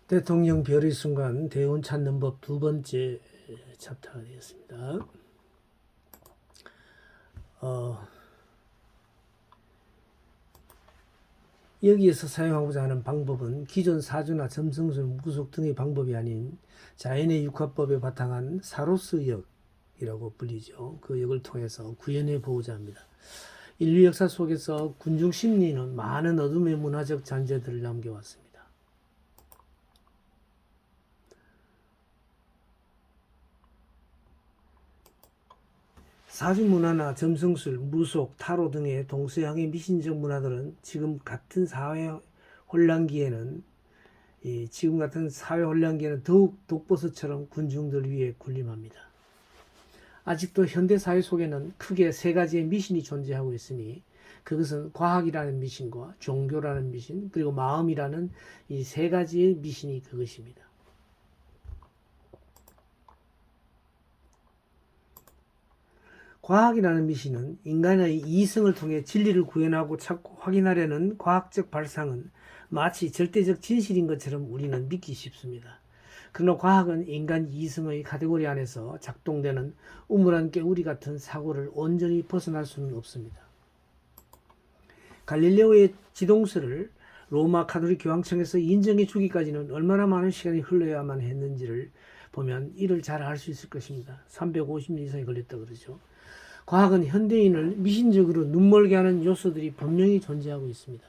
대통령 별의 순간 대운 찾는 법 두 번째 챕터가 되었습니다. 여기에서 사용하고자 하는 방법은 기존 사주나 점성술, 무구속 등의 방법이 아닌 자연의 육화법에 바탕한 사로스 역이라고 불리죠. 그 역을 통해서 구현해 보고자 합니다. 인류 역사 속에서 군중 심리는 많은 어둠의 문화적 잔재들을 남겨왔습니다. 사주 문화나 점성술, 무속, 타로 등의 동서양의 미신적 문화들은 지금 같은 사회 혼란기에는 더욱 독버섯처럼 군중들 위에 군림합니다. 아직도 현대 사회 속에는 크게 세 가지의 미신이 존재하고 있으니 그것은 과학이라는 미신과 종교라는 미신, 그리고 마음이라는 이 세 가지의 미신이 그것입니다. 과학이라는 미신은 인간의 이성을 통해 진리를 구현하고 찾고 확인하려는 과학적 발상은 마치 절대적 진실인 것처럼 우리는 믿기 쉽습니다. 그러나 과학은 인간 이성의 카테고리 안에서 작동되는 우물안 깨우리 같은 사고를 온전히 벗어날 수는 없습니다. 갈릴레오의 지동설을 로마 가톨릭 교황청에서 인정해 주기까지는 얼마나 많은 시간이 흘러야만 했는지를 보면 이를 잘 알 수 있을 것입니다. 350년 이상이 걸렸다 그러죠. 과학은 현대인을 미신적으로 눈멀게 하는 요소들이 분명히 존재하고 있습니다.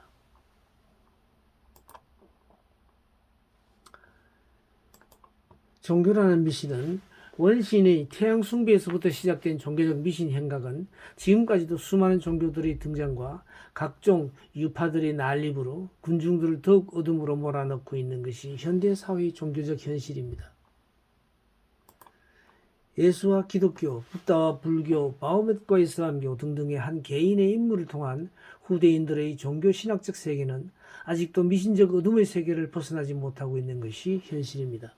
종교라는 미신은 원시인의 태양 숭배에서부터 시작된 종교적 미신 행각은 지금까지도 수많은 종교들의 등장과 각종 유파들의 난립으로 군중들을 더욱 어둠으로 몰아넣고 있는 것이 현대 사회의 종교적 현실입니다. 예수와 기독교, 부다와 불교, 마호멧과 이슬람교 등등의 한 개인의 인물을 통한 후대인들의 종교신학적 세계는 아직도 미신적 어둠의 세계를 벗어나지 못하고 있는 것이 현실입니다.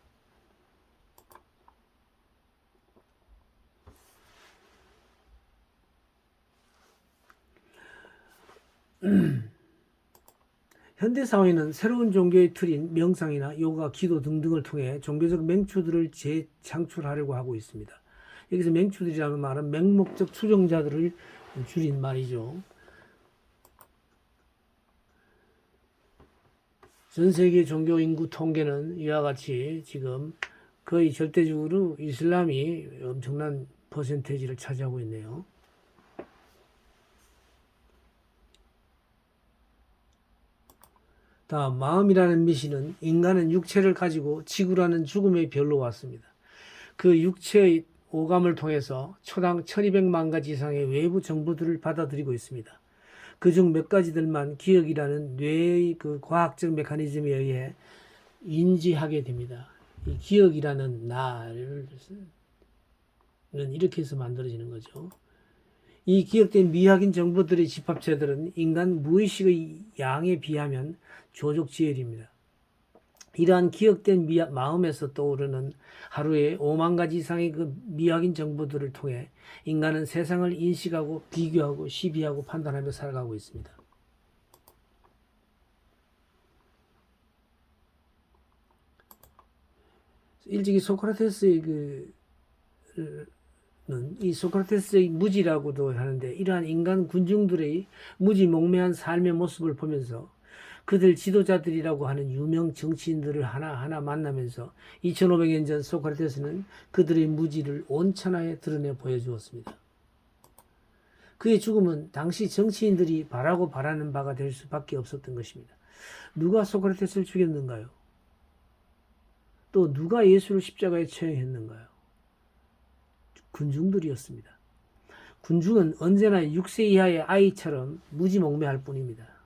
현대사회는 새로운 종교의 틀인 명상이나 요가, 기도 등등을 통해 종교적 맹추들을 재창출하려고 하고 있습니다. 여기서 맹추들이라는 말은 맹목적 추종자들을 줄인 말이죠. 전 세계 종교 인구 통계는 이와 같이 지금 거의 절대적으로 이슬람이 엄청난 퍼센테이지를 차지하고 있네요. 다음, 마음이라는 미신은 인간은 육체를 가지고 지구라는 죽음의 별로 왔습니다. 그 육체의 오감을 통해서 초당 1200만 가지 이상의 외부 정보들을 받아들이고 있습니다. 그중 몇 가지들만 기억이라는 뇌의 그 과학적 메커니즘에 의해 인지하게 됩니다. 이 기억이라는 나를 이렇게 해서 만들어지는 거죠. 이 기억된 미확인 정보들의 집합체들은 인간 무의식의 양에 비하면 조족지혈입니다. 이러한 기억된 마음에서 떠오르는 하루에 5만 가지 이상의 그 미확인 정보들을 통해 인간은 세상을 인식하고 비교하고 시비하고 판단하며 살아가고 있습니다. 일찍이 소크라테스의 이 소크라테스의 무지라고도 하는데 이러한 인간 군중들의 무지몽매한 삶의 모습을 보면서 그들 지도자들이라고 하는 유명 정치인들을 하나하나 만나면서 2500년 전 소크라테스는 그들의 무지를 온천하에 드러내 보여주었습니다. 그의 죽음은 당시 정치인들이 바라는 바가 될 수밖에 없었던 것입니다. 누가 소크라테스를 죽였는가요? 또 누가 예수를 십자가에 처형했는가요? 군중들이었습니다. 군중은 언제나 6세 이하의 아이처럼 무지몽매할 뿐입니다.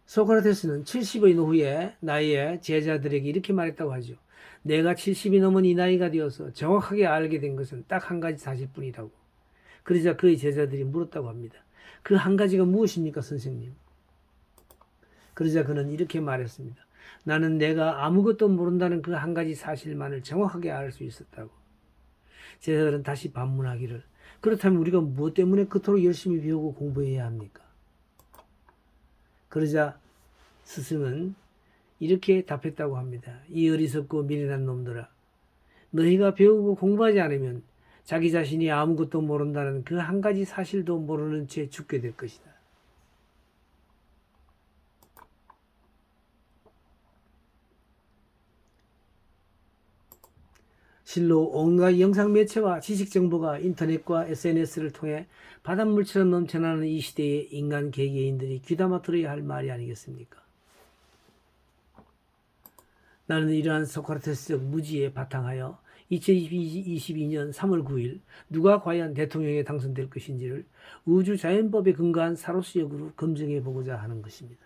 소크라테스는 70의 노후에 나이에 제자들에게 이렇게 말했다고 하죠. 내가 70이 넘은 이 나이가 되어서 정확하게 알게 된 것은 딱 한 가지 사실뿐이라고. 그러자 그의 제자들이 물었다고 합니다. 그 한 가지가 무엇입니까, 선생님? 그러자 그는 이렇게 말했습니다. 나는 내가 아무것도 모른다는 그 한 가지 사실만을 정확하게 알 수 있었다고. 제자들은 다시 반문하기를, 그렇다면 우리가 무엇 때문에 그토록 열심히 배우고 공부해야 합니까? 그러자 스승은 이렇게 답했다고 합니다. 이 어리석고 미련한 놈들아, 너희가 배우고 공부하지 않으면 자기 자신이 아무것도 모른다는 그 한 가지 사실도 모르는 채 죽게 될 것이다. 실로 온갖 영상 매체와 지식 정보가 인터넷과 SNS를 통해 바닷물처럼 넘쳐나는 이 시대에 인간 개개인들이 귀담아 들어야 할 말이 아니겠습니까? 나는 이러한 소크라테스적 무지에 바탕하여 2022년 3월 9일 누가 과연 대통령에 당선될 것인지를 우주자연법에 근거한 사로스역으로 검증해 보고자 하는 것입니다.